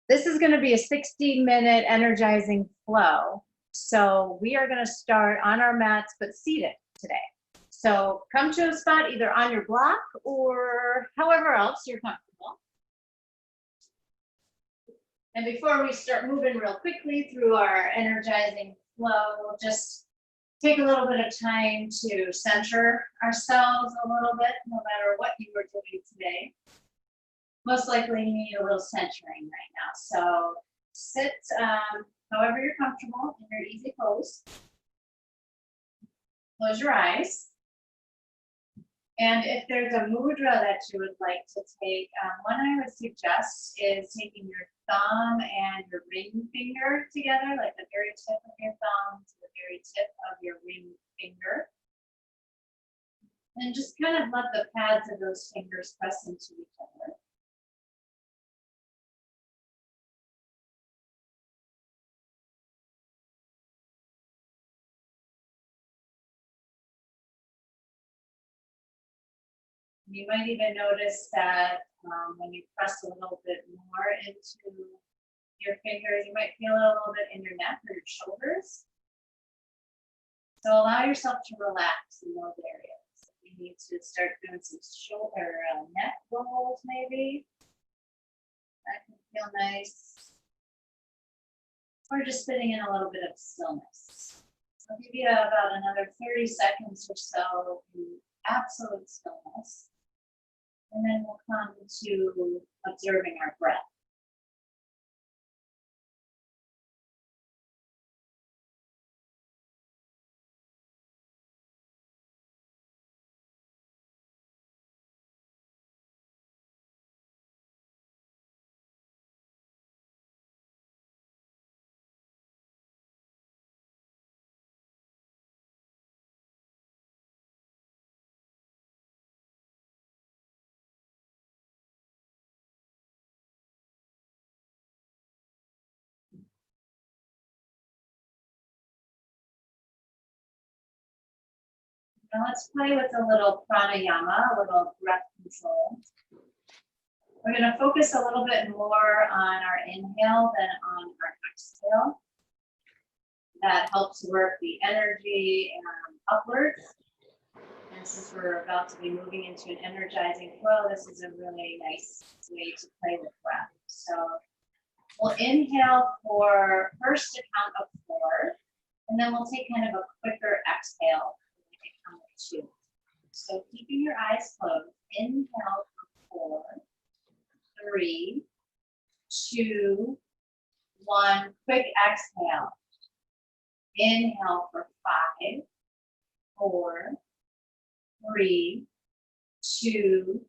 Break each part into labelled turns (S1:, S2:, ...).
S1: This is going to be a 60-minute energizing flow. So we are going to start on our mats, but seated today. So come to a spot either on your block or however else you're comfortable. And before we start moving real quickly through our energizing flow, just take a little bit of time to center ourselves a little bit, no matter what you were doing today. Most likely you need a little centering right now. So sit however you're comfortable in your easy pose. Close your eyes. And if there's a mudra that you would like to take, one I would suggest is taking your thumb and your ring finger together, like the very tip of your thumb to the very tip of your ring finger. And just kind of let the pads of those fingers press into each other. You might even notice that when you press a little bit more into your fingers, you might feel it a little bit in your neck or your shoulders. So allow yourself to relax in those areas. You need to start doing some shoulder neck rolls maybe. That can feel nice. Or just sitting in a little bit of stillness. I'll give you about another 30 seconds or so in absolute stillness. And then we'll come to observing our breath. Now let's play with a little pranayama, a little breath control. We're going to focus a little bit more on our inhale than on our exhale. That helps work the energy upwards. And since we're about to be moving into an energizing flow, this is a really nice way to play with breath. So we'll inhale for first a count of 4, and then we'll take kind of a quicker exhale. Count of 2. So keeping your eyes closed, inhale for 4, 3, 2, 1. Quick exhale. Inhale for 5, 4, 3, 2,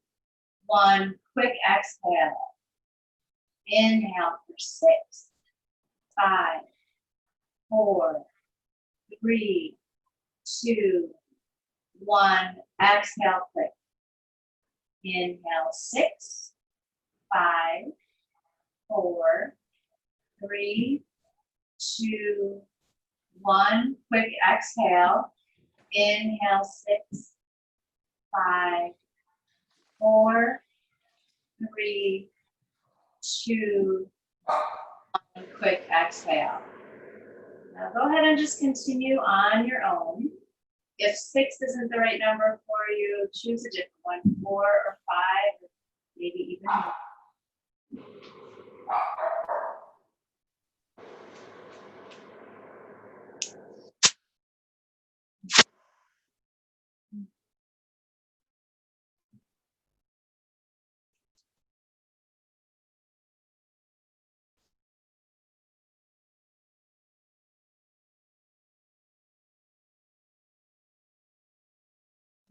S1: 1. Quick exhale. Inhale for 6, 5, 4, 3, 2, 1. Exhale quick. Inhale 6, 5, 4, 3, 2, 1. Quick exhale. Inhale 6, 5, 4, 3, 2, 1. Quick exhale. Now go ahead and just continue on your own. If 6 isn't the right number for you, choose a different one, 4 or 5, maybe even more.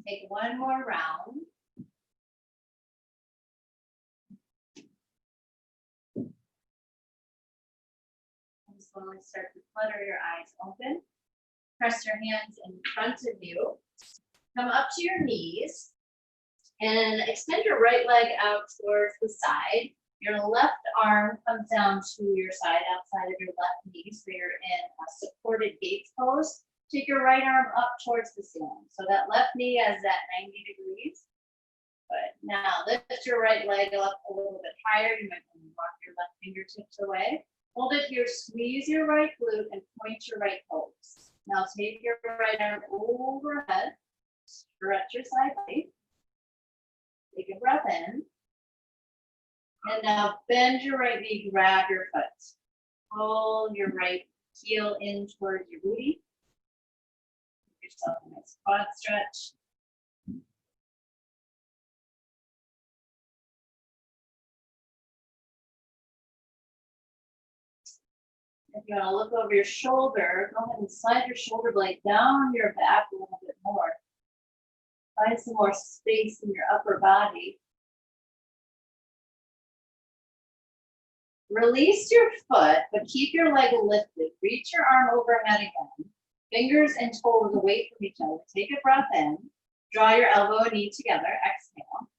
S1: Take one more round. And slowly start to flutter your eyes open. Press your hands in front of you. Come up to your knees and extend your right leg out towards the side. Your left arm comes down to your side outside of your left knee, so you're in a supported gaze pose. Take your right arm up towards the ceiling. So that left knee has that 90 degrees. But now lift your right leg up a little bit higher. You might want to walk your left finger fingertips away. Hold it here, squeeze your right glute and point your right toes. Now take your right arm overhead, stretch your side body. Take a breath in. And now bend your right knee, grab your foot. Pull your right heel in towards your booty. Give yourself a nice quad stretch. If you want to look over your shoulder, go ahead and slide your shoulder blade down your back a little bit more. Find some more space in your upper body. Release your foot, but keep your leg lifted. Reach your arm overhead again. Fingers and toes away from each other. Take a breath in. Draw your elbow and knee together. Exhale.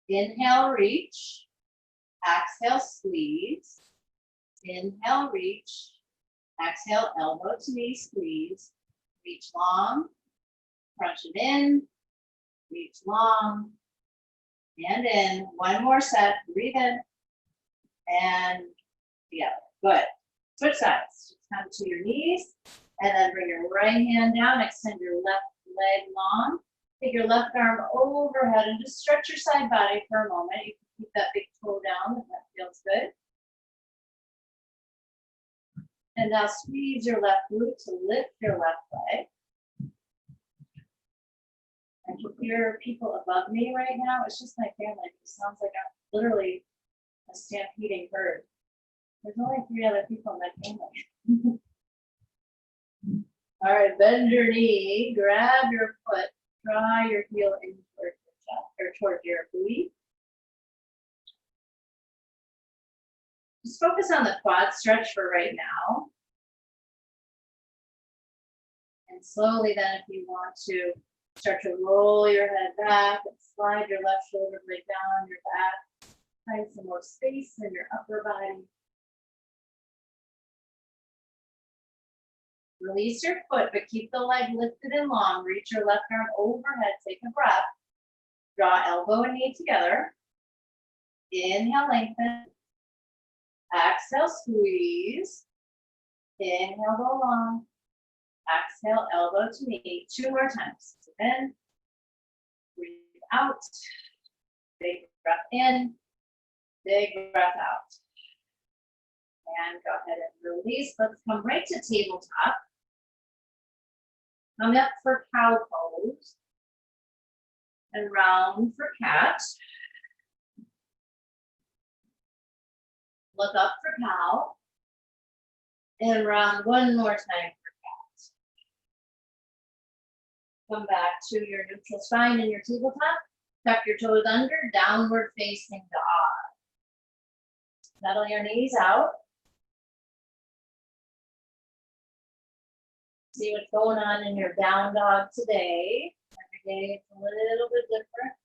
S1: Inhale, reach. Exhale, squeeze. Inhale, reach. Exhale, elbow to knee, squeeze. Reach long. Crunch it in. Reach long. And in. One more set. Breathe in. And together. Good. Switch sides. Just come to your knees. And then bring your right hand down. Extend your left leg long. Take your left arm overhead and just stretch your side body for a moment. You can keep that big toe down if that feels good. And now squeeze your left glute to lift your left leg. I can hear people above me right now. It's just my family. It sounds like I'm literally a stampeding herd. There's only 3 other people in my family. All right, bend your knee, grab your foot, draw your heel in towards your chest or towards your booty. Just focus on the quad stretch for right now. And slowly then, if you want to, start to roll your head back and slide your left shoulder blade down your back. Find some more space in your upper body. Release your foot, but keep the leg lifted and long. Reach your left arm overhead. Take a breath. Draw elbow and knee together. Inhale, lengthen. Exhale, squeeze. Inhale, go long. Exhale, elbow to knee. 2 more times. In. Breathe out. Big breath in. Big breath out. And go ahead and release. Let's come right to tabletop. Come up for cow pose. And round for cat. Look up for cow. And round one more time for cat. Come back to your neutral spine in your tabletop. Tuck your toes under, downward facing dog. Pedal your knees out. See what's going on in your down dog today. Every day it's a little bit different.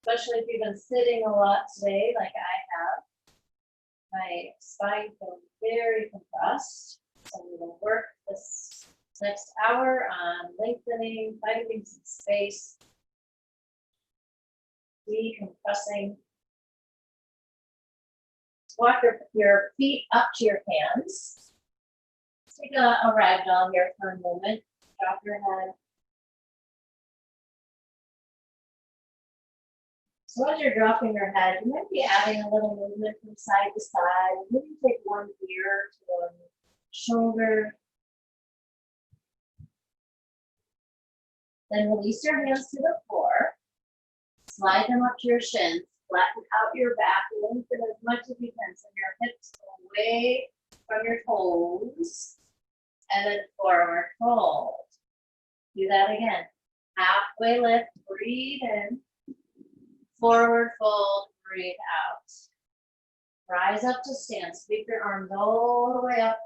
S1: Especially if you've been sitting a lot today, like I have. My spine feels very compressed. So I'm going to work this next hour on lengthening, finding some space, decompressing. Walk your feet up to your hands. Take a ragdoll here for a moment. Drop your head. So as you're dropping your head, you might be adding a little movement from side to side. Maybe take one ear to one shoulder. Then release your hands to the floor. Slide them up to your shins. Flatten out your back. Lengthen as much as you can. Send your hips away from your toes. And then forward fold. Do that again. Halfway lift, breathe in. Forward fold, breathe out. Rise up to stand. Sweep your arms all the way up.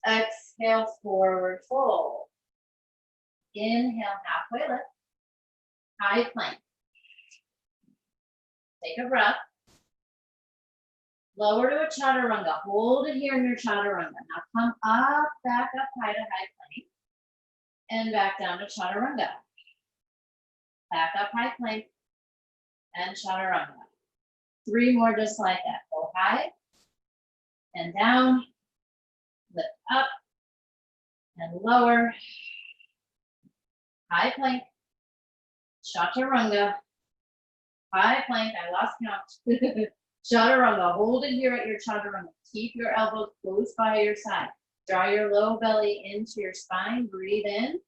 S1: Exhale, forward fold. Inhale, halfway lift. High plank. Take a breath. Lower to a chaturanga. Hold it here in your chaturanga. Now come up, back up high to high plank. And back down to chaturanga. Back up high plank. And chaturanga. 3 more just like that. Go high and down, lift up and lower, high plank, chaturanga, high plank, I lost count. Chaturanga, hold it here at your chaturanga. Keep your elbows close by your side. Draw your low belly into your spine, breathe in,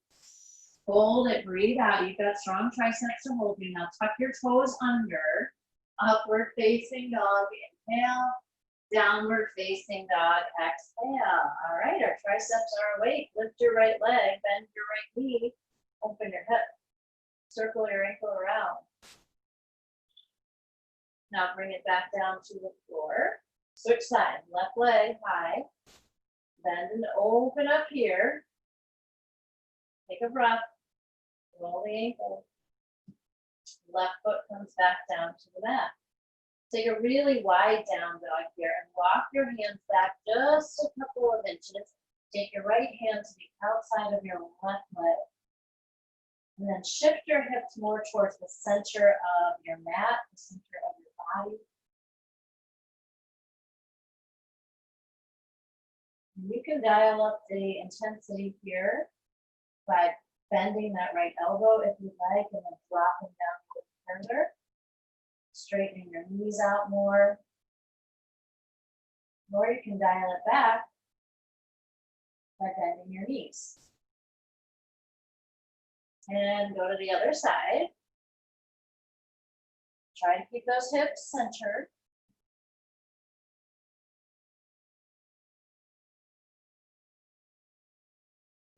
S1: hold it, breathe out. You've got strong triceps to hold you. Now tuck your toes under, upward facing dog, inhale, downward facing dog, exhale. All right, our triceps are awake. Lift your right leg, bend your right knee, open your hip, circle your ankle around. Now bring it back down to the floor. Switch side, left leg high, bend and open up here. Take a breath, roll the ankle. Left foot comes back down to the mat. Take a really wide down dog here and walk your hands back just a couple of inches. Take your right hand to the outside of your left leg. And then shift your hips more towards the center of your mat, the center of your body. And you can dial up the intensity here by bending that right elbow if you'd like, and then dropping down a little further. Straightening your knees out more. Or you can dial it back by bending your knees. And go to the other side. Try to keep those hips centered.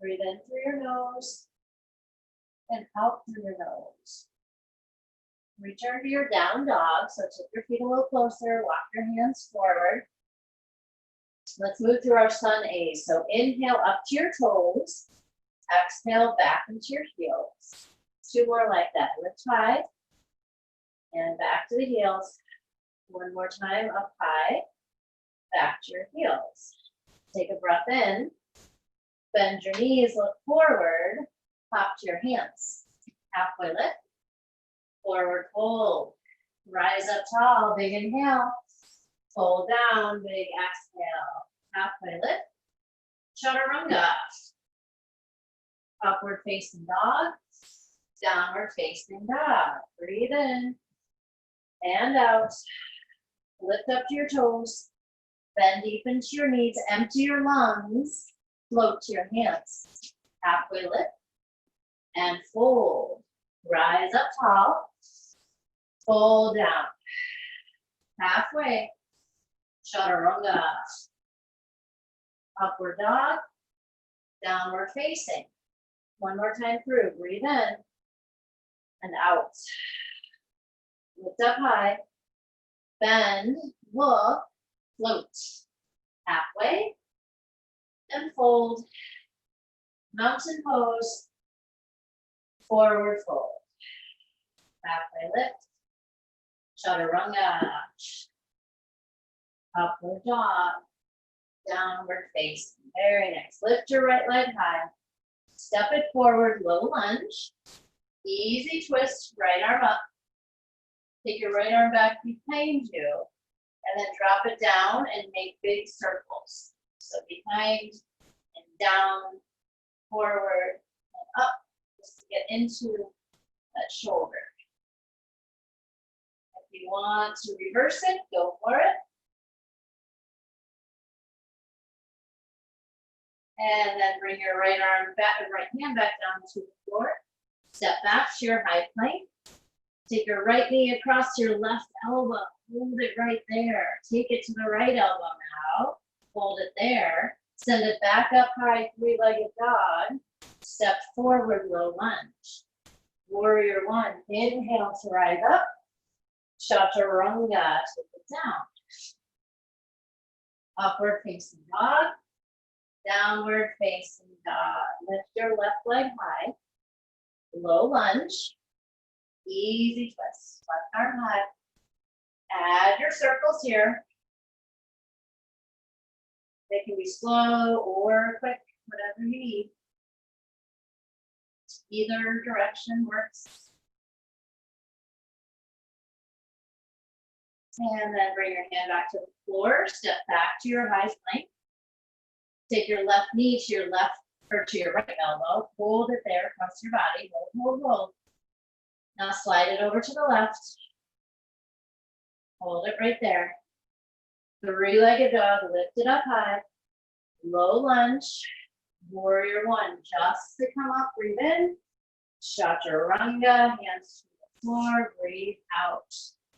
S1: Breathe in through your nose and out through your nose. Return to your down dog, so tip your feet a little closer, walk your hands forward. Let's move through our sun A. So inhale up to your toes, exhale back into your heels. 2 more like that. Lift high and back to the heels. 1 more time, up high, back to your heels. Take a breath in, bend your knees, look forward, hop to your hands. Halfway lift. Forward fold, rise up tall, big inhale, fold down, big exhale, halfway lift, chaturanga, upward facing dog, downward facing dog, breathe in and out, lift up to your toes, bend deep into your knees, empty your lungs, float to your hands, halfway lift and fold. Rise up tall, fold down, halfway, chaturanga, upward dog, downward facing. 1 more time through, breathe in and out. Lift up high, bend, look, float, halfway, and fold, mountain pose, forward fold. Halfway lift, chaturanga, upward dog, downward facing. Very nice. Lift your right leg high, step it forward, low lunge, easy twist, right arm up. Take your right arm back behind you, and then drop it down and make big circles. So behind and down, forward and up, just to get into that shoulder. If you want to reverse it, go for it. And then bring your right arm back, right hand back down to the floor. Step back to your high plank. Take your right knee across your left elbow. Hold it right there. Take it to the right elbow now. Hold it there. Send it back up high, 3-legged dog. Step forward, low lunge. Warrior 1. Inhale to rise up. Chaturanga, take it down. Upward facing dog. Downward facing dog. Lift your left leg high. Low lunge. Easy twist. Left arm high. Add your circles here. They can be slow or quick, whatever you need. Either direction works. And then bring your hand back to the floor. Step back to your high plank. Take your left knee to your left or to your right elbow. Hold it there across your body. Hold, hold, hold. Now slide it over to the left. Hold it right there. Three-legged dog. Lift it up high. Low lunge. Warrior one. Just to come up. Breathe in. Chaturanga. Hands to the floor. Breathe out.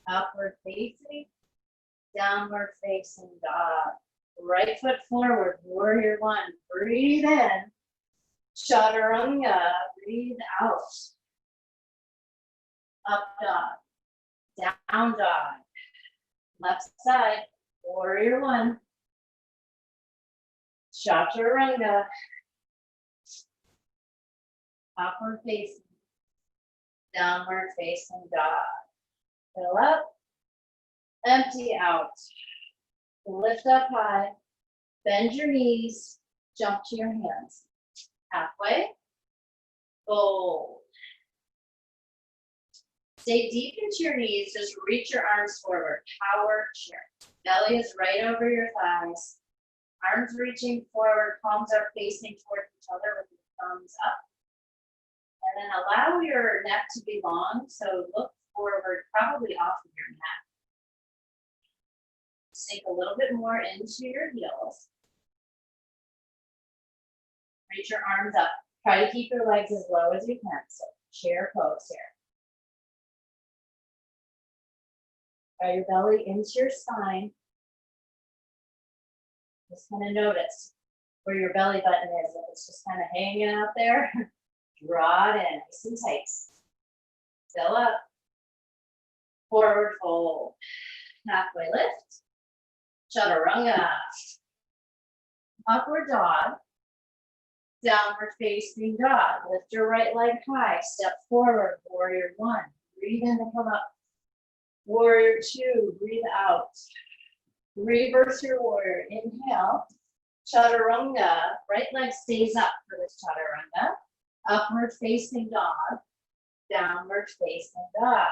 S1: Upward facing. Downward facing dog. Right foot forward, warrior one. Breathe in. Chaturanga. Breathe out. Up dog. Down dog. Left side, warrior one. Chaturanga. Upward facing. Downward facing dog. Fill up. Empty out. Lift up high. Bend your knees. Jump to your hands. Halfway. Fold. Stay deep into your knees. Just reach your arms forward. Power chair. Belly is right over your thighs. Arms reaching forward. Palms are facing towards each other with your thumbs up. And then allow your neck to be long. So look forward, probably off of your mat. Sink a little bit more into your heels. Reach your arms up. Try to keep your legs as low as you can. So chair pose here. Draw your belly into your spine. Just kind of notice where your belly button is. If it's just kind of hanging out there, draw it in, nice and tight. Fill up. Forward fold. Halfway lift. Chaturanga. Upward dog. Downward facing dog. Lift your right leg high. Step forward. Warrior one. Breathe in and come up. Warrior two. Breathe out. Reverse your warrior. Inhale. Chaturanga. Right leg stays up for this chaturanga. Upward facing dog. Downward facing dog.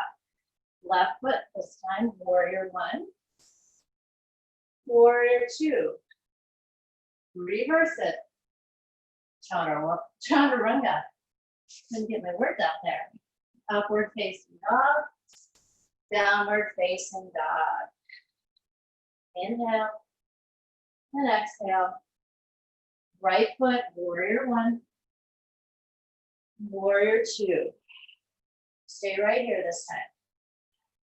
S1: Left foot this time. Warrior one. Warrior two. Reverse it. Chaturanga. Couldn't get my words out there. Upward facing dog. Downward facing dog. Inhale. And exhale. Right foot, warrior one. Warrior two. Stay right here this time.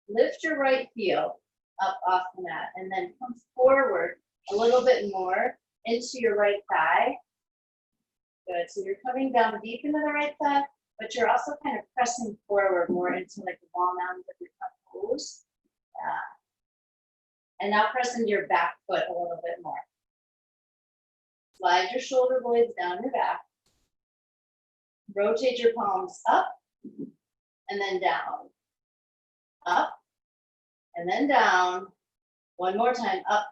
S1: Lift your right heel up off the mat and then come forward a little bit more into your right thigh. Good, so you're coming down deep into the right thigh, but you're also kind of pressing forward more into like the ball mounds of your front toes. Yeah. And now press into your back foot a little bit more. Slide your shoulder blades down your back. Rotate your palms up and then down. Up and then down. One more time, up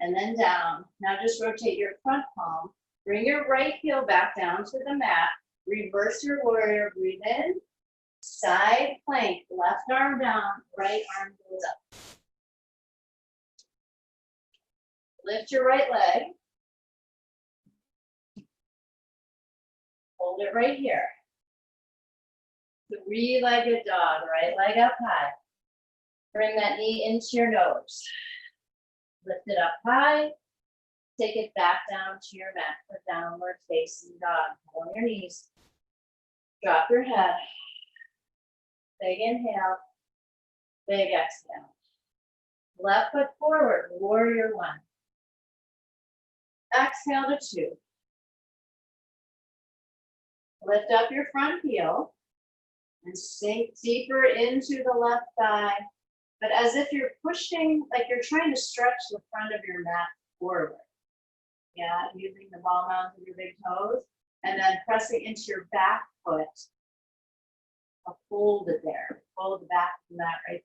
S1: and then down. Now just rotate your front palm. Bring your right heel back down to the mat. Reverse your warrior, breathe in. Side plank, left arm down, right arm goes up. Lift your right leg. Hold it right here. Three-legged dog, right leg up high. Bring that knee into your nose. Lift it up high. Take it back down to your mat for downward facing dog. On your knees. Drop your head. Big inhale. Big exhale. Left foot forward, warrior one. Exhale to two. Lift up your front heel and sink deeper into the left thigh. But as if you're pushing, like you're trying to stretch the front of your mat forward. Yeah, using the ball mounds of your big toes. And then pressing into your back foot. Fold it there. Fold the back of the mat right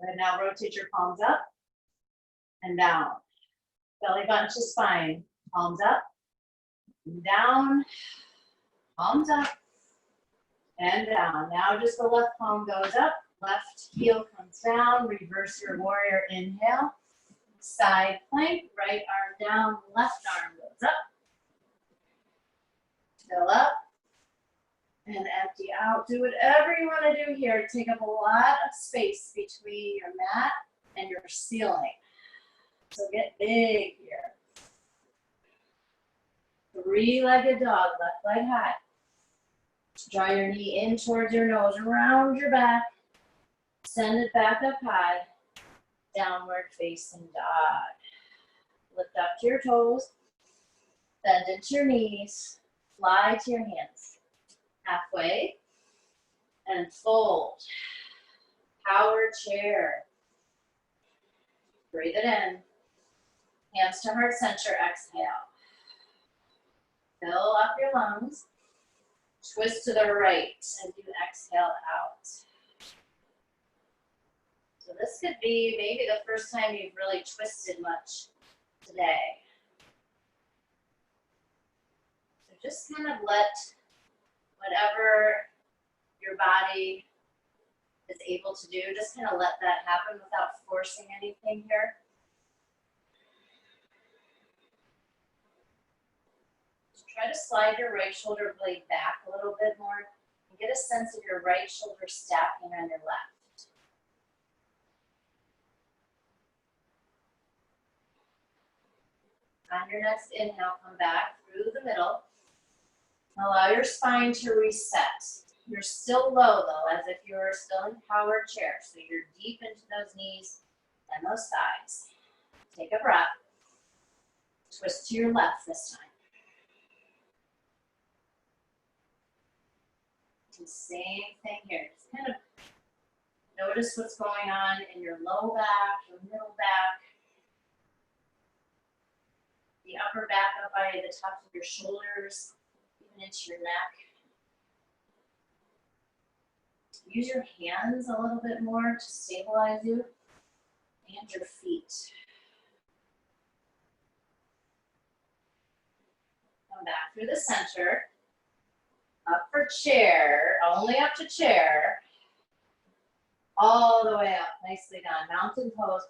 S1: there. And now rotate your palms up and down. Belly button to spine. Palms up and down. Palms up and down. Now just the left palm goes up. Left heel comes down, reverse your warrior inhale. Side plank, right arm down, left arm goes up. Fill up and empty out. Do whatever you want to do here. Take up a lot of space between your mat and your ceiling. So get big here. Three-legged dog, left leg high. Draw your knee in towards your nose, around your back. Send it back up high. Downward facing dog. Lift up to your toes. Bend into your knees. Fly to your hands. Halfway. And fold. Power chair. Breathe it in. Hands to heart center, exhale. Fill up your lungs. Twist to the right and do exhale out. So this could be maybe the first time you've really twisted much today. So just kind of let whatever your body is able to do, just kind of let that happen without forcing anything here. Try to slide your right shoulder blade back a little bit more and get a sense of your right shoulder stacking on your left. On your next inhale, come back through the middle. Allow your spine to reset. You're still low though, as if you were still in power chair. So you're deep into those knees and those thighs. Take a breath. Twist to your left this time. Same thing here. Just kind of notice what's going on in your low back, your middle back, the upper back up by the tops of your shoulders, even into your neck. Use your hands a little bit more to stabilize you and your feet. Come back through the center. Up for chair, only up to chair. All the way up, nicely done. Mountain pose.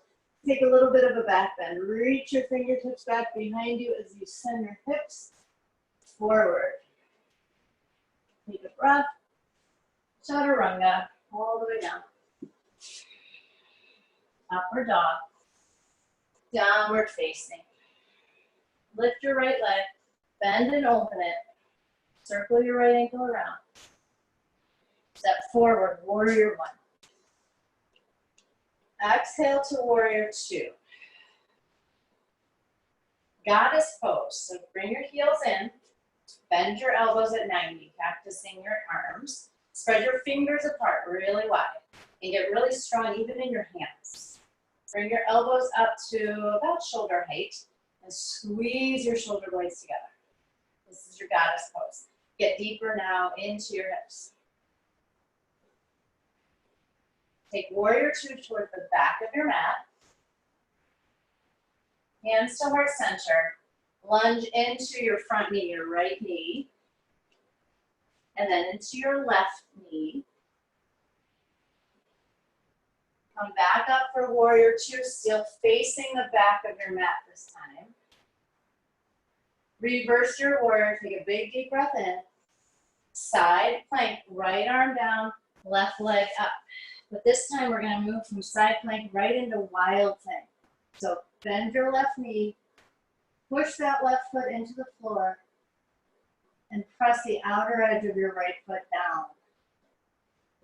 S1: Take a little bit of a back bend. Reach your fingertips back behind you as you send your hips forward. Take a breath. Chaturanga, all the way down. Upward dog. Downward facing. Lift your right leg. Bend and open it. Circle your right ankle around. Step forward, warrior one. Exhale to warrior two. Goddess pose. So bring your heels in. Bend your elbows at 90, practicing your arms. Spread your fingers apart really wide. And get really strong even in your hands. Bring your elbows up to about shoulder height. And squeeze your shoulder blades together. This is your goddess pose. Get deeper now into your hips. Take warrior two toward the back of your mat. Hands to heart center. Lunge into your front knee, your right knee. And then into your left knee. Come back up for warrior two, still facing the back of your mat this time. Reverse your warrior, take a big deep breath in. Side plank, right arm down, left leg up. But this time we're going to move from side plank right into wild thing. So bend your left knee, push that left foot into the floor, and press the outer edge of your right foot down.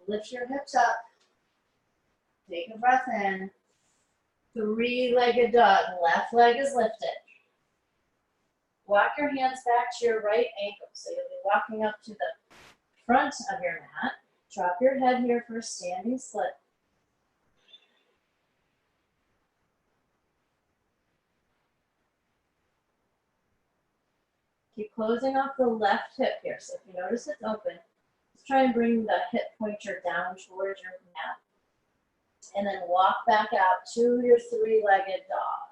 S1: Lift your hips up, take a breath in. Three-legged dog, left leg is lifted. Walk your hands back to your right ankle. So you'll be walking up to the front of your mat. Drop your head here for a standing split. Keep closing off the left hip here. So if you notice it's open, just try and bring the hip pointer down towards your mat. And then walk back out to your three-legged dog.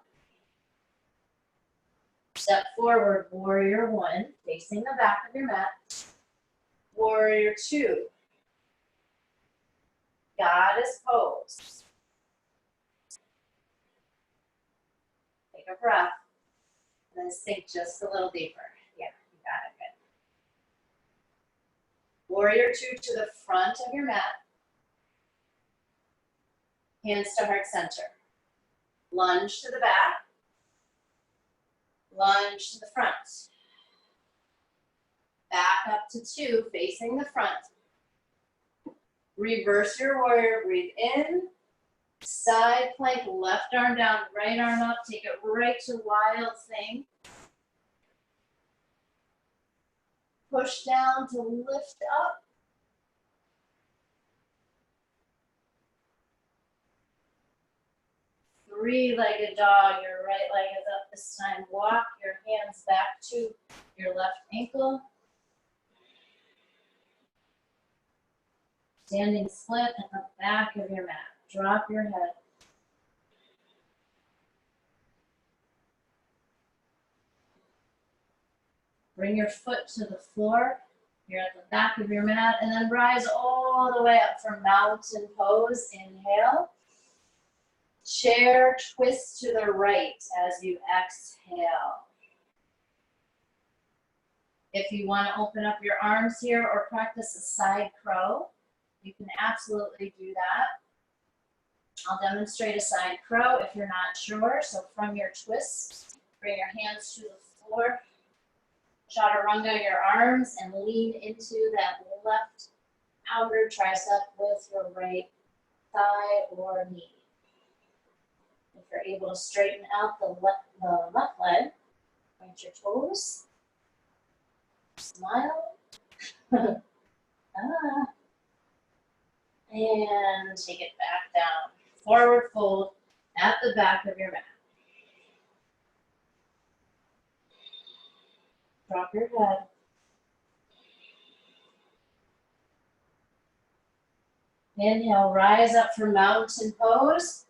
S1: Step forward, warrior one, facing the back of your mat. Warrior two. Goddess pose. Take a breath. And then sink just a little deeper. Yeah, you got it. Good. Warrior two to the front of your mat. Hands to heart center. Lunge to the back. Lunge to the front. Back up to two, facing the front. Reverse your warrior, breathe in. Side plank, left arm down, right arm up. Take it right to wild thing. Push down to lift up. Three-legged dog, your right leg is up this time. Walk your hands back to your left ankle. Standing split and the back of your mat. Drop your head. Bring your foot to the floor. You're at the back of your mat, and then rise all the way up for mountain pose. Inhale. Chair twist to the right as you exhale. If you want to open up your arms here or practice a side crow, you can absolutely do that. I'll demonstrate a side crow if you're not sure. So from your twist, bring your hands to the floor. Chaturanga your arms and lean into that left outer tricep with your right thigh or knee. If you're able to straighten out the left leg, point your toes, smile, and take it back down. Forward fold at the back of your mat. Drop your head. Inhale, rise up for mountain pose.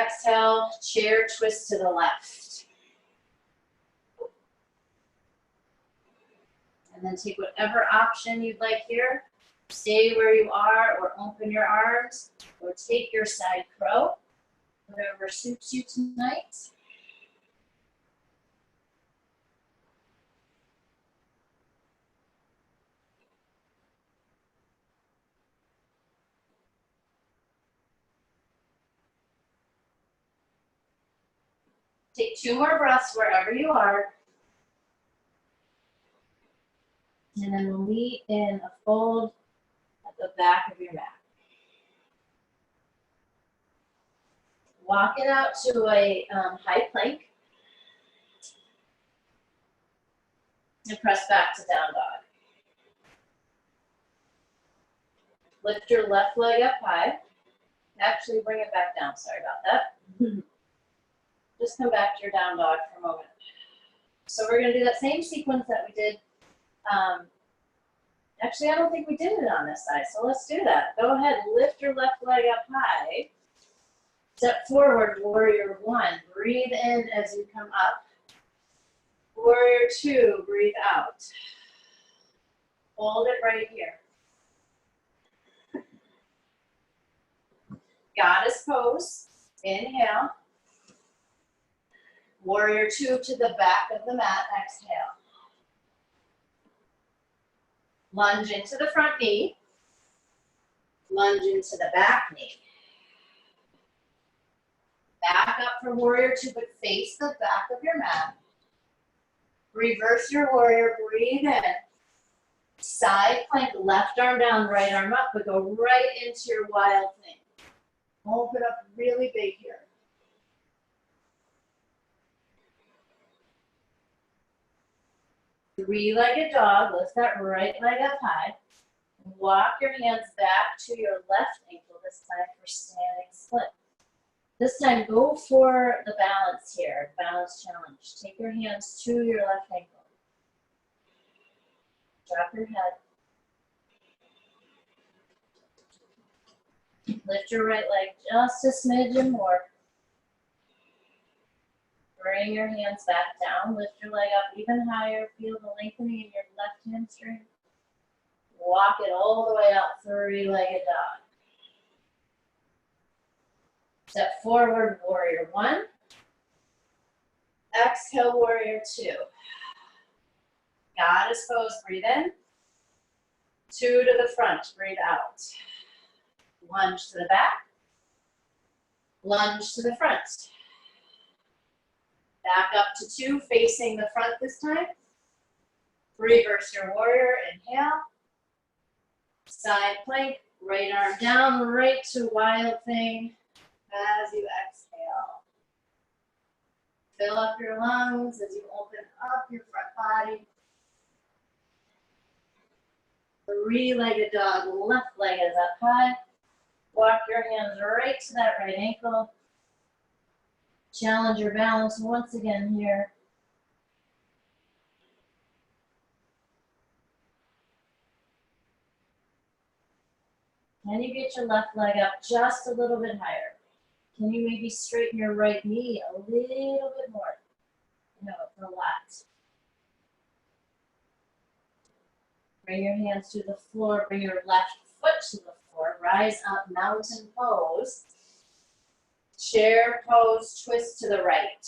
S1: Exhale, chair twist to the left. And then take whatever option you'd like here. Stay where you are or open your arms or take your side crow. Whatever suits you tonight. Take 2 more breaths wherever you are. And then we'll meet in a fold at the back of your mat. Walk it out to a high plank. And press back to down dog. Lift your left leg up high. Actually, bring it back down. Sorry about that. Just come back to your down dog for a moment. So we're going to do that same sequence that we did. Actually, I don't think we did it on this side, so let's do that. Go ahead, lift your left leg up high. Step forward, warrior one. Breathe in as you come up. Warrior two, breathe out. Hold it right here. Goddess pose. Inhale. Warrior two to the back of the mat. Exhale. Lunge into the front knee. Lunge into the back knee. Back up for warrior two, but face the back of your mat. Reverse your warrior, breathe in. Side plank, left arm down, right arm up, but go right into your wild thing. Open up really big here. Three-legged dog, lift that right leg up high. Walk your hands back to your left ankle this time for standing split. This time, go for the balance here, balance challenge. Take your hands to your left ankle. Drop your head. Lift your right leg just a smidge and more. Bring your hands back down. Lift your leg up even higher. Feel the lengthening in your left hamstring. Walk it all the way up, three-legged dog. Step forward, warrior one. Exhale, warrior two. Goddess pose, breathe in. Two to the front, breathe out. Lunge to the back. Lunge to the front. Back up to two, facing the front this time. Reverse your warrior, inhale. Side plank, right arm down, right to wild thing as you exhale. Fill up your lungs as you open up your front body. Three-legged dog, left leg is up high. Walk your hands right to that right ankle. Challenge your balance once again here. Can you get your left leg up just a little bit higher? Can you maybe straighten your right knee a little bit more? No, it's a lot. Bring your hands to the floor. Bring your left foot to the floor. Rise up, mountain pose. Chair pose, twist to the right.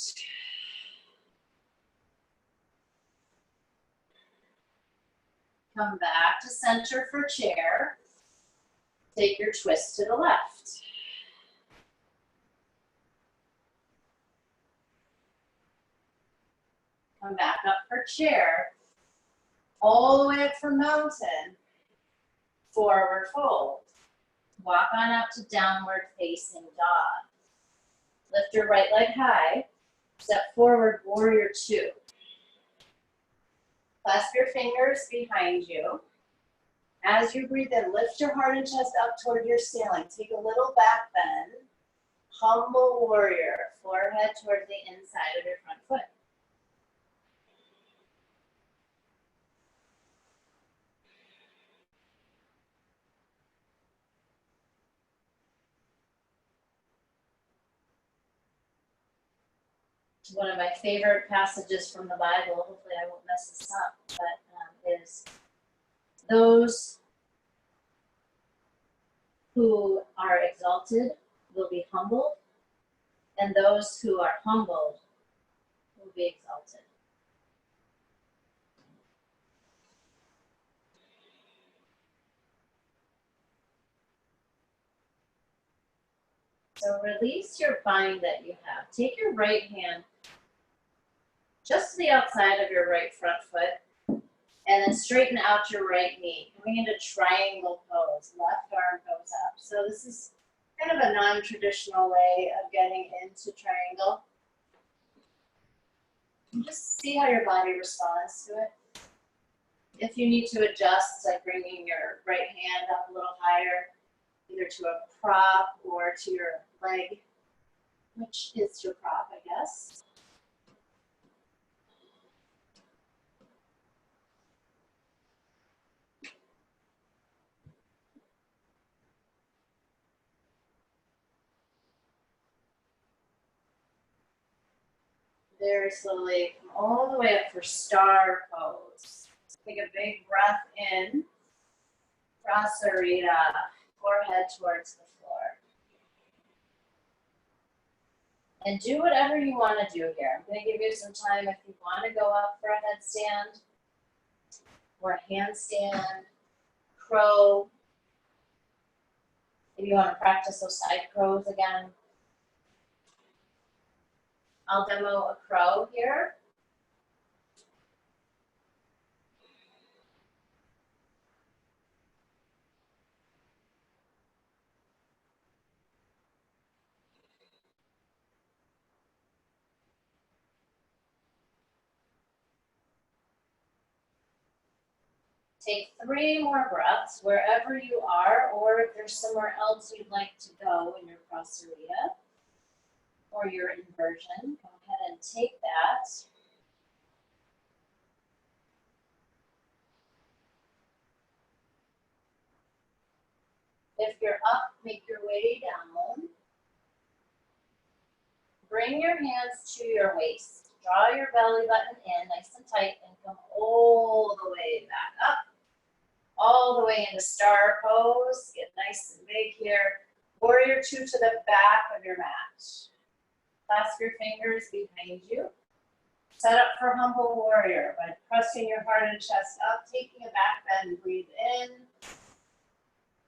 S1: Come back to center for chair. Take your twist to the left. Come back up for chair. All the way up for mountain. Forward fold. Walk on up to downward facing dog. Lift your right leg high. Step forward, warrior two. Clasp your fingers behind you. As you breathe in, lift your heart and chest up toward your ceiling. Take a little back bend. Humble warrior. Forehead towards the inside of your front foot. One of my favorite passages from the Bible, hopefully I won't mess this up, but is those who are exalted will be humbled, and those who are humbled will be exalted. So release your bind that you have. Take your right hand just to the outside of your right front foot, and then straighten out your right knee, coming into triangle pose. Left arm goes up. So this is kind of a non-traditional way of getting into triangle. And just see how your body responds to it. If you need to adjust, like bringing your right hand up a little higher, either to a prop or to your leg, which is your prop, I guess. Very slowly, come all the way up for star pose. Take a big breath in. Prasarita, forehead towards the floor. And do whatever you want to do here. I'm going to give you some time if you want to go up for a headstand or a handstand, crow. If you want to practice those side crows again. I'll demo a crow here. Take 3 more breaths wherever you are, or if there's somewhere else you'd like to go in your Prasarita or your inversion, go ahead and take that. If you're up, make your way down. Bring your hands to your waist. Draw your belly button in nice and tight and come all the way back up. All the way into star pose. Get nice and big here. Warrior two to the back of your mat. Clasp your fingers behind you. Set up for humble warrior by pressing your heart and chest up, taking a back bend, breathe in.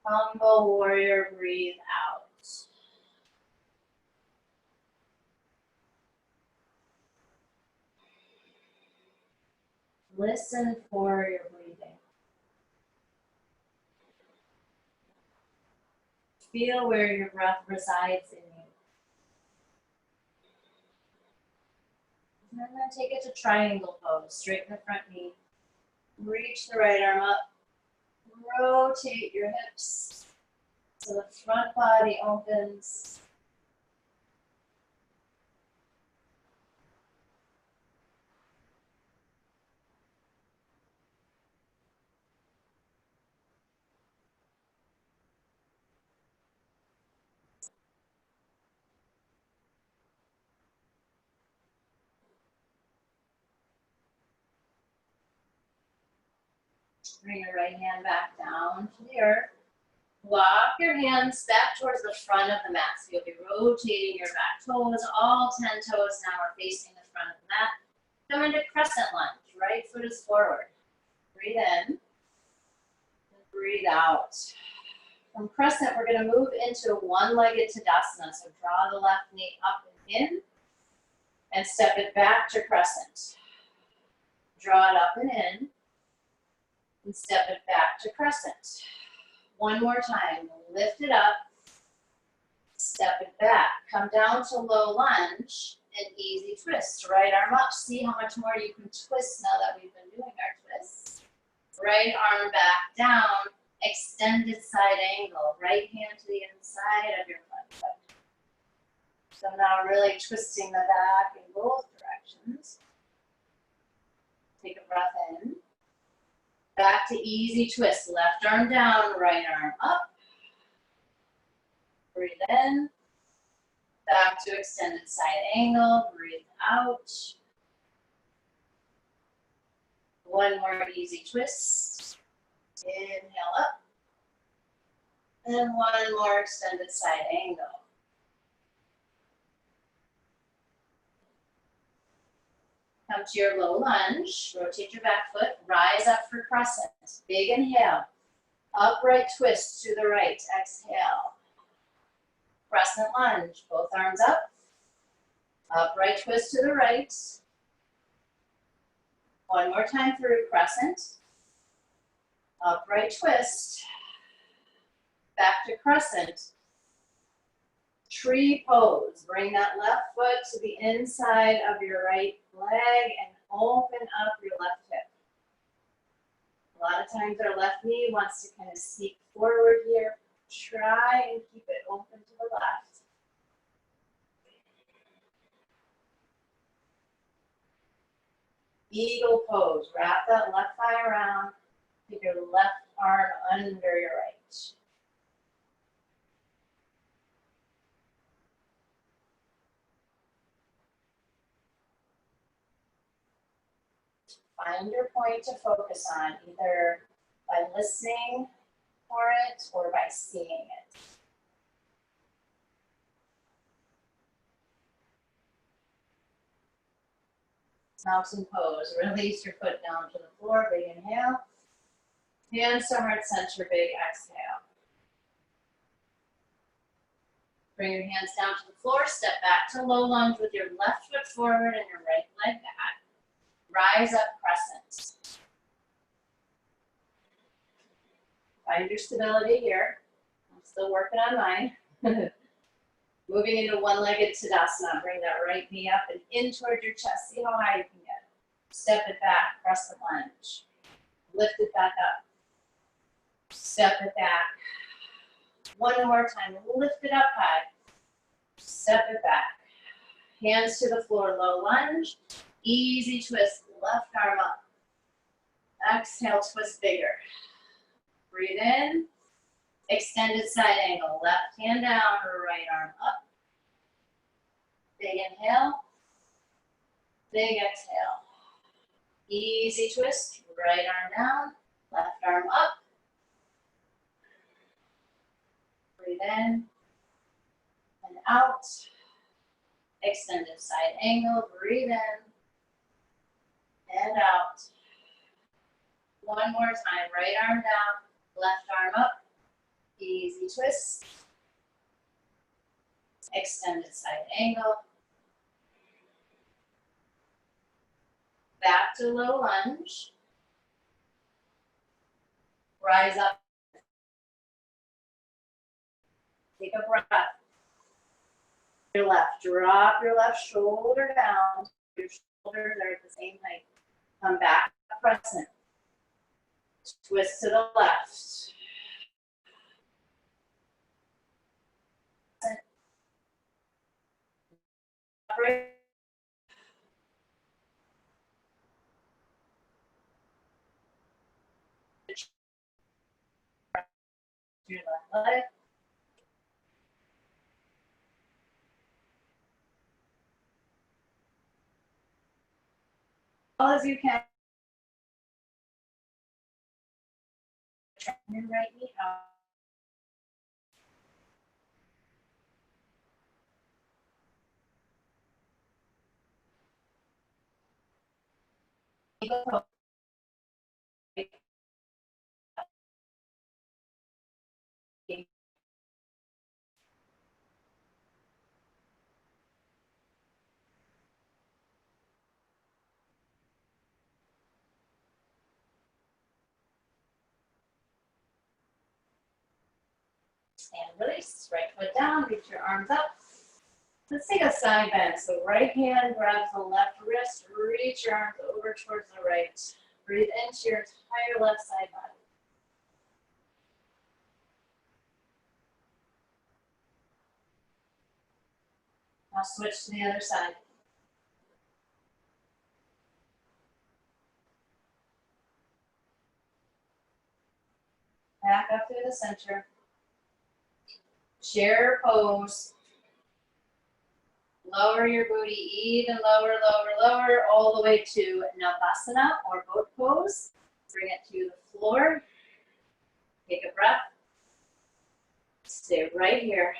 S1: Humble warrior, breathe out. Listen for your breathing. Feel where your breath resides in you. And then take it to triangle pose. Straighten the front knee. Reach the right arm up. Rotate your hips so the front body opens. Bring your right hand back down to the earth. Walk your hands back towards the front of the mat. So you'll be rotating your back toes. All 10 toes now are facing the front of the mat. Come into crescent lunge. Right foot is forward. Breathe in. And breathe out. From crescent, we're going to move into one-legged Tadasana. So draw the left knee up and in. And step it back to crescent. Draw it up and in. And step it back to crescent. One more time, lift it up, step it back. Come down to low lunge and easy twist. Right arm up, see how much more you can twist now that we've been doing our twists. Right arm back down, extended side angle. Right hand to the inside of your front foot. So now really twisting the back in both directions. Take a breath in. Back to easy twist. Left arm down, right arm up. Breathe in. Back to extended side angle. Breathe out. One more easy twist. Inhale up. And one more extended side angle. Come to your low lunge, rotate your back foot, rise up for crescent. Big inhale, upright twist to the right, exhale. Crescent lunge, both arms up, upright twist to the right. One more time through crescent, upright twist, back to crescent. Tree pose, bring that left foot to the inside of your right leg and open up your left hip. A lot of times our left knee wants to kind of seek forward here. Try and keep it open to the left. Eagle pose, wrap that left thigh around, take your left arm under your right. Find your point to focus on, either by listening for it or by seeing it. Mountain pose. Release your foot down to the floor. Big inhale. Hands to heart center. Big exhale. Bring your hands down to the floor. Step back to low lunge with your left foot forward and your right leg back. Rise up crescent. Find your stability here. I'm still working on mine. Moving into one-legged Tadasana. Bring that right knee up and in toward your chest. See how high you can get. Step it back, crescent lunge. Lift it back up. Step it back. One more time. Lift it up high. Step it back. Hands to the floor, low lunge. Easy twist, left arm up. Exhale, twist bigger. Breathe in. Extended side angle. Left hand down or right arm up. Big inhale. Big exhale. Easy twist. Right arm down. Left arm up. Breathe in. out. Extended side angle, breathe in and out. One more time, right arm down, left arm up, easy twist. Extended side angle. Back to low lunge. Rise up. Take a breath. Your left, drop your left shoulder down. Your shoulders are at the same height. Come back, crescent. Twist to the left. Right. Your left leg. As well as you can. Turn your right knee out. And release. Right foot down, reach your arms up. Let's take a side bend. So right hand grabs the left wrist, reach your arms over towards the right. Breathe into your entire left side body. Now switch to the other side. Back up through the center. Chair pose. Lower your booty even lower, lower, lower, all the way to Navasana or boat pose. Bring it to the floor. Take a breath. Stay right here.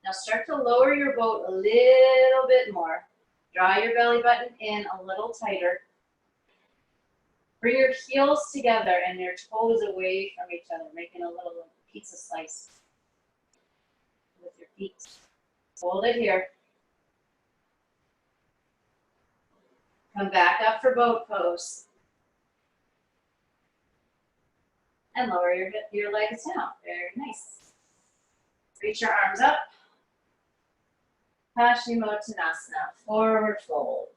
S1: Now start to lower your boat a little bit more. Draw your belly button in a little tighter. Bring your heels together and your toes away from each other, making a little pizza slice with your feet. Hold it here. Come back up for boat pose. And lower your legs down. Very nice. Reach your arms up. Paschimottanasana, forward fold.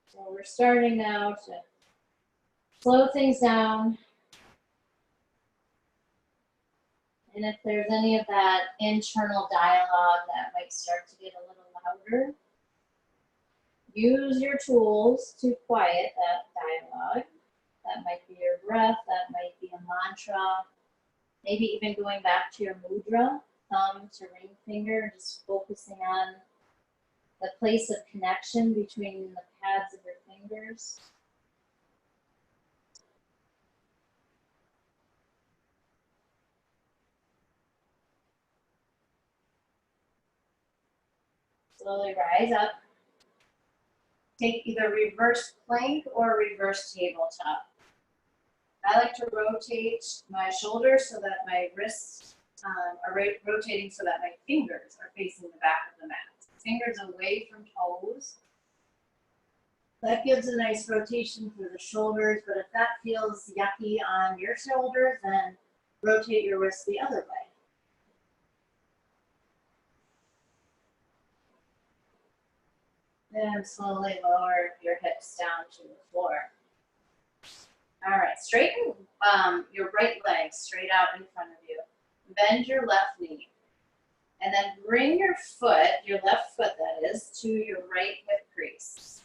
S1: So we're starting now to slow things down. And if there's any of that internal dialogue that might start to get a little louder, use your tools to quiet that dialogue. That might be your breath, that might be a mantra, maybe even going back to your mudra, thumb to ring finger, just focusing on the place of connection between the pads of your fingers. Slowly rise up. Take either reverse plank or reverse tabletop. I like to rotate my shoulders so that my wrists are rotating so that my fingers are facing the back of the mat. Fingers away from toes. That gives a nice rotation for the shoulders, but if that feels yucky on your shoulders, then rotate your wrists the other way. And slowly lower your hips down to the floor. All right, straighten your right leg straight out in front of you. Bend your left knee. And then bring your foot, your left foot that is, to your right hip crease.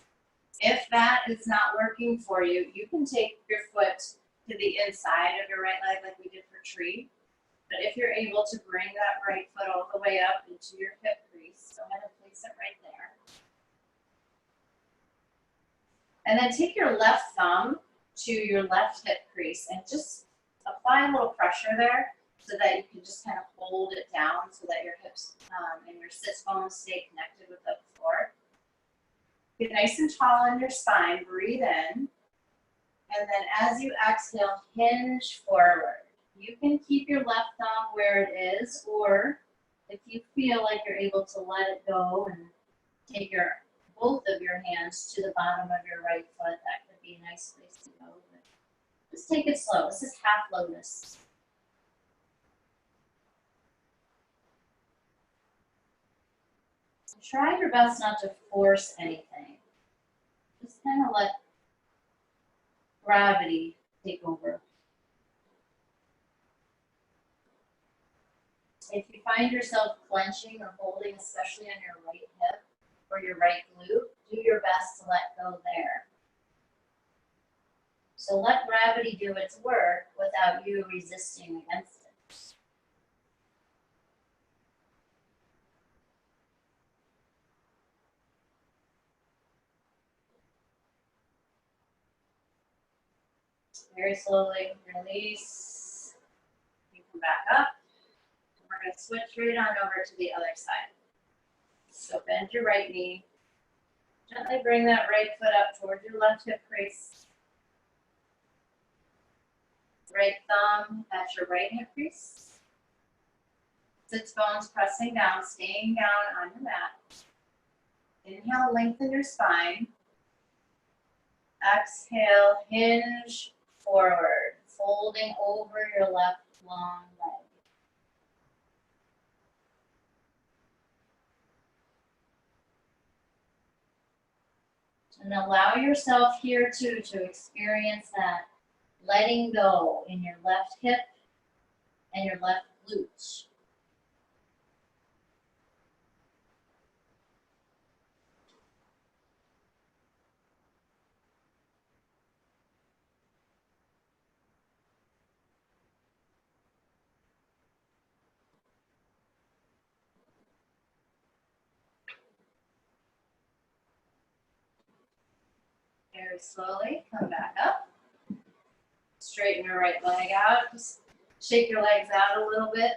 S1: If that is not working for you, you can take your foot to the inside of your right leg like we did for tree. But if you're able to bring that right foot all the way up into your hip crease, go ahead and place it right there. And then take your left thumb to your left hip crease and just apply a little pressure there so that you can just kind of hold it down so that your hips and your sits bones stay connected with the floor. Get nice and tall in your spine, breathe in. And then as you exhale, hinge forward. You can keep your left thumb where it is, or if you feel like you're able to let it go and take both of your hands to the bottom of your right foot, that could be a nice place to go. But just take it slow. This is half lotus. Try your best not to force anything. Just kind of let gravity take over. If you find yourself clenching or holding, especially on your right hip or your right glute, do your best to let go there. So let gravity do its work without you resisting against it. Very slowly release. You come back up. We're going to switch right on over to the other side. So bend your right knee. Gently bring that right foot up towards your left hip crease. Right thumb at your right hip crease. Sits bones pressing down, staying down on your mat. Inhale, lengthen your spine. Exhale, hinge forward, folding over your left long leg. And allow yourself here too to experience that letting go in your left hip and your left glute. Very slowly, come back up. Straighten your right leg out. Just shake your legs out a little bit.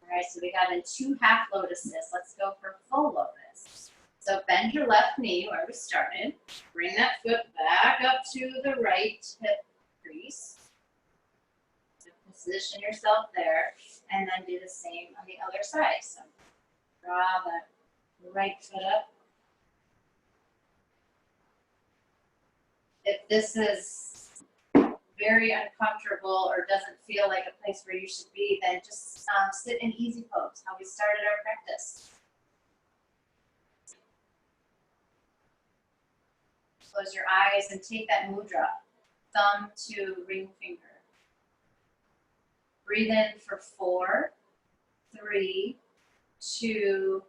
S1: All right, so we got in 2 half lotuses. Let's go for full lotus. So bend your left knee where we started. Bring that foot back up to the right hip crease. So position yourself there, and then do the same on the other side. So draw the right foot up. If this is very uncomfortable or doesn't feel like a place where you should be, then just sit in easy pose, how we started our practice. Close your eyes and take that mudra, thumb to ring finger. Breathe in for 4, 3, 2,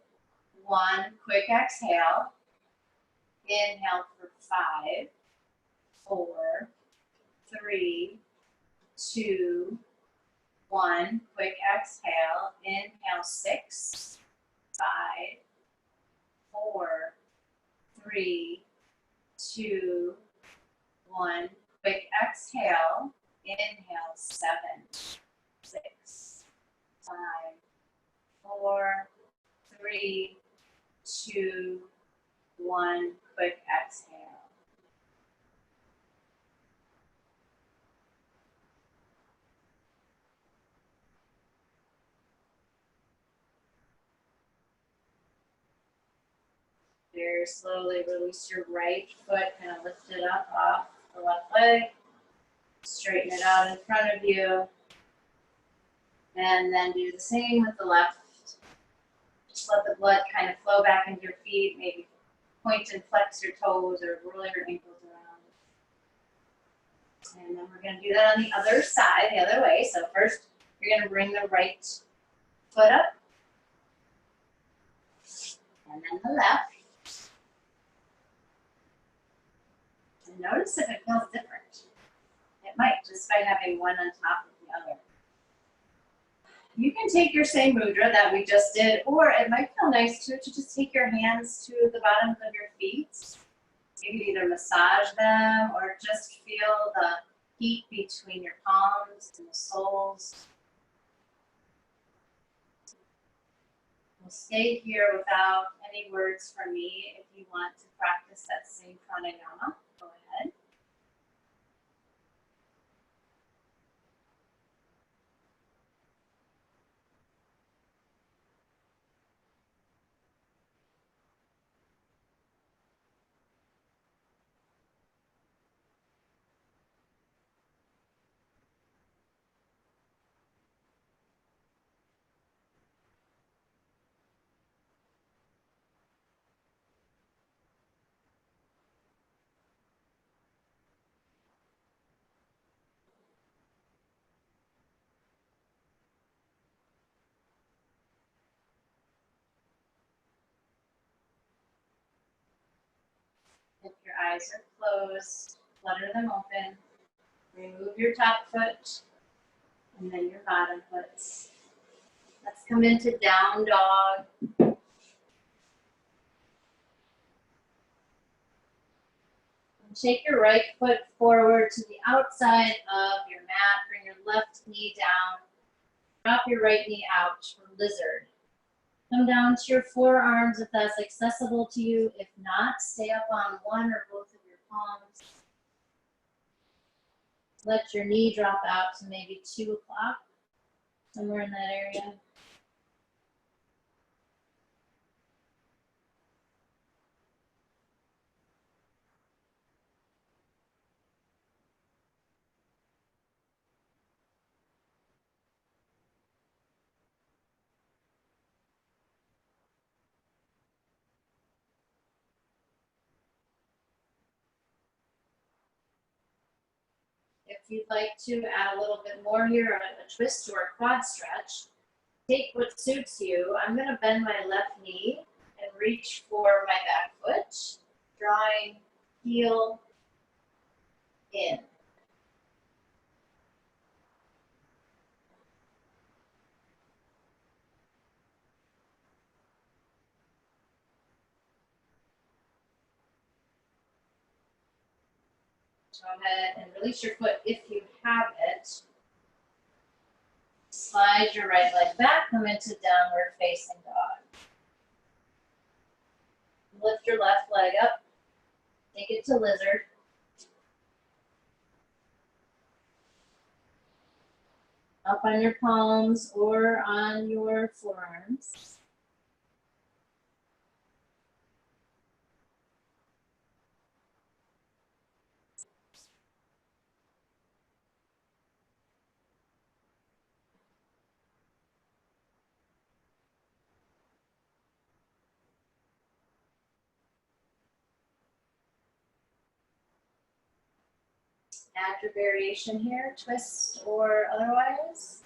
S1: 1. Quick exhale. Inhale for 5, 4, 3, 2, 1. Quick exhale. Inhale 6, 5, 4, 3, 2, 1. Quick exhale. Inhale 7, 6, 5, 4, 3, 2, 1. Quick exhale. Very slowly release your right foot, kind of lift it up off the left leg. Straighten it out in front of you. And then do the same with the left. Just let the blood kind of flow back into your feet. Maybe point and flex your toes or roll your ankles around. And then we're going to do that on the other side, the other way. So first, you're going to bring the right foot up. And then the left. And notice if it feels different. It might, just by having one on top of the other. You can take your same mudra that we just did, or it might feel nice too to just take your hands to the bottoms of your feet You can either massage them or just feel the heat between your palms and the soles. We'll stay here without any words from me. If you want to practice that same pranayama, go ahead. If your eyes are closed, flutter them open. Remove your top foot and then your bottom foot. Let's come into down dog. And take your right foot forward to the outside of your mat. Bring your left knee down. Drop your right knee out for lizard. Come down to your forearms if that's accessible to you. If not, stay up on one or both of your palms. Let your knee drop out to maybe 2 o'clock, somewhere in that area. If you'd like to add a little bit more here, a twist or a quad stretch, take what suits you. I'm going to bend my left knee and reach for my back foot, drawing heel in. Go ahead and release your foot if you have it. Slide your right leg back, come into downward facing dog. Lift your left leg up, take it to lizard. Up on your palms or on your forearms. Add your variation here, twist or otherwise.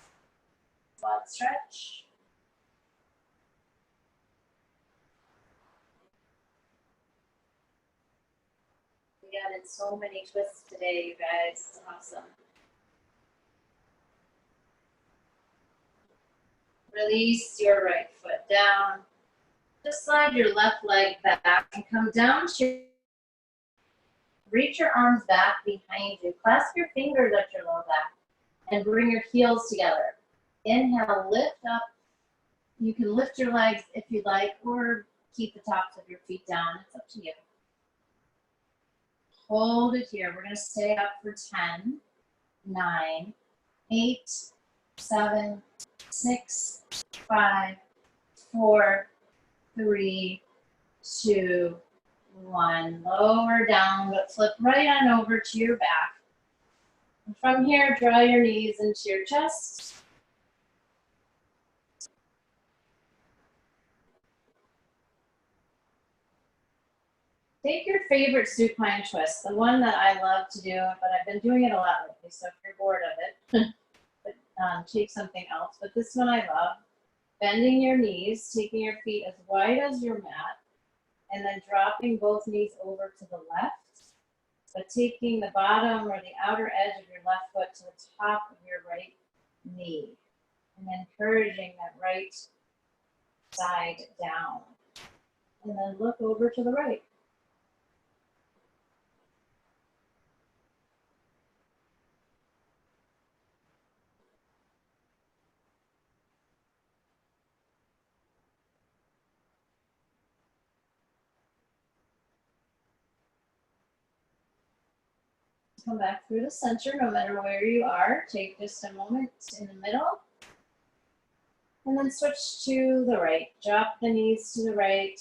S1: Quad stretch. We added so many twists today, you guys. It's awesome. Release your right foot down. Just slide your left leg back and come down to reach your arms back behind you. Clasp your fingers at your low back and bring your heels together. Inhale, lift up. You can lift your legs if you'd like, or keep the tops of your feet down. It's up to you. Hold it here. We're going to stay up for 10, 9, 8, 7, 6, 5, 4, 3, 2, 1. Lower down, but flip right on over to your back. And from here, draw your knees into your chest. Take your favorite supine twist, the one that I love to do, but I've been doing it a lot lately, so if you're bored of it, but, take something else. But this one I love. Bending your knees, taking your feet as wide as your mat, and then dropping both knees over to the left, but taking the bottom or the outer edge of your left foot to the top of your right knee, and encouraging that right side down. And then look over to the right. Come back through the center, no matter where you are. Take just a moment in the middle. And then switch to the right. Drop the knees to the right.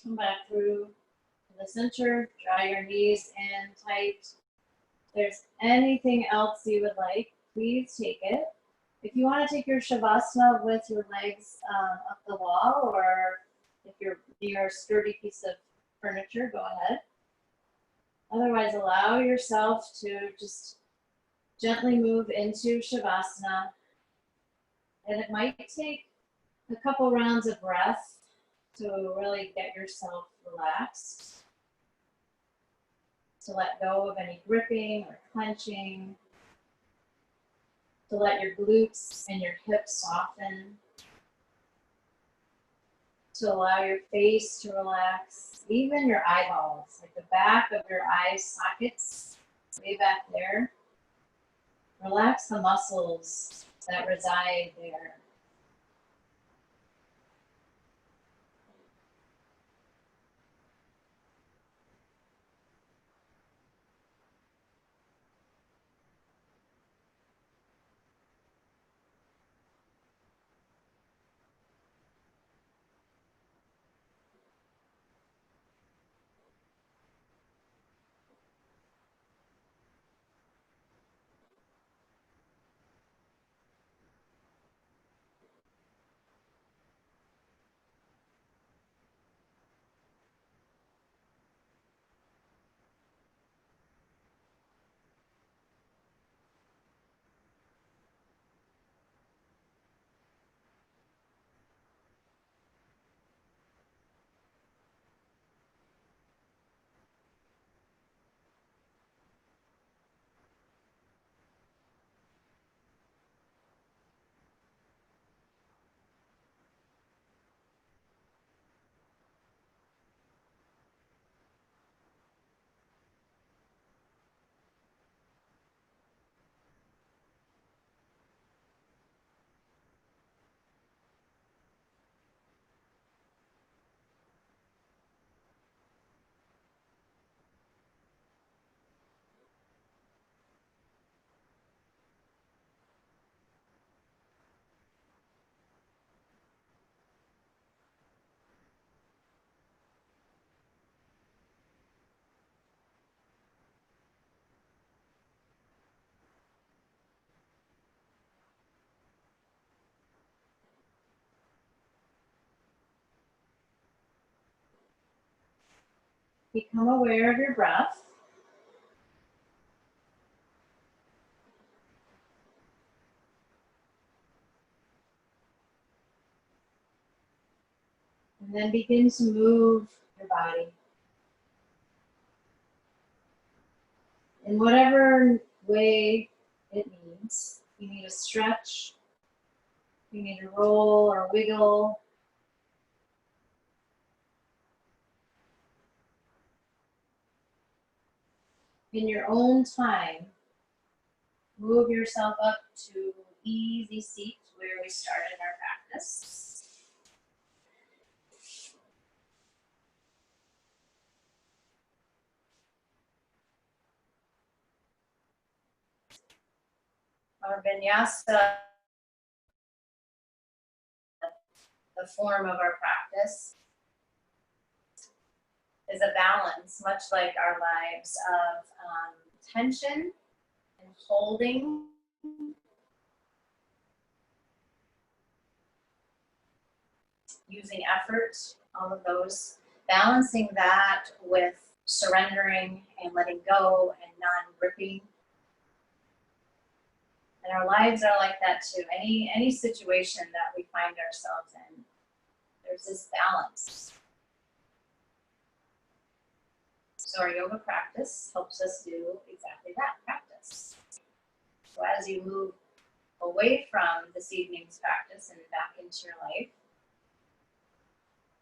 S1: Come back through to the center. Draw your knees in tight. If there's anything else you would like, please take it. If you want to take your Shavasana with your legs up the wall, or if you're near a sturdy piece of furniture, go ahead. Otherwise, allow yourself to just gently move into Shavasana. And it might take a couple rounds of breath to really get yourself relaxed. To let go of any gripping or clenching. To let your glutes and your hips soften. To allow your face to relax, even your eyeballs, like the back of your eye sockets, way back there. Relax the muscles that reside there. Become aware of your breath. And then begin to move your body. In whatever way it needs. You need to stretch, you need to roll or wiggle. In your own time, move yourself up to easy seat where we started our practice. Our vinyasa, the form of our practice, is a balance, much like our lives, of tension and holding, using effort, all of those, balancing that with surrendering and letting go and non-gripping. And our lives are like that too. Any situation that we find ourselves in, there's this balance. So our yoga practice helps us do exactly that, practice. So as you move away from this evening's practice and back into your life,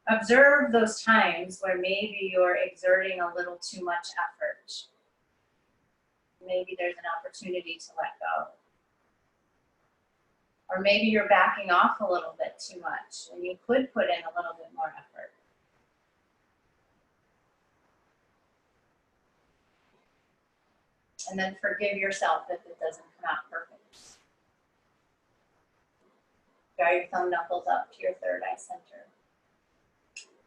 S1: observe those times where maybe you're exerting a little too much effort. Maybe there's an opportunity to let go. Or maybe you're backing off a little bit too much and you could put in a little bit more effort. And then forgive yourself if it doesn't come out perfect. Draw your thumb knuckles up to your third eye center.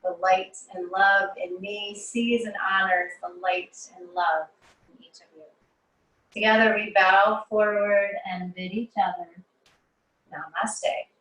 S1: The light and love in me sees and honors the light and love in each of you. Together we bow forward and bid each other namaste.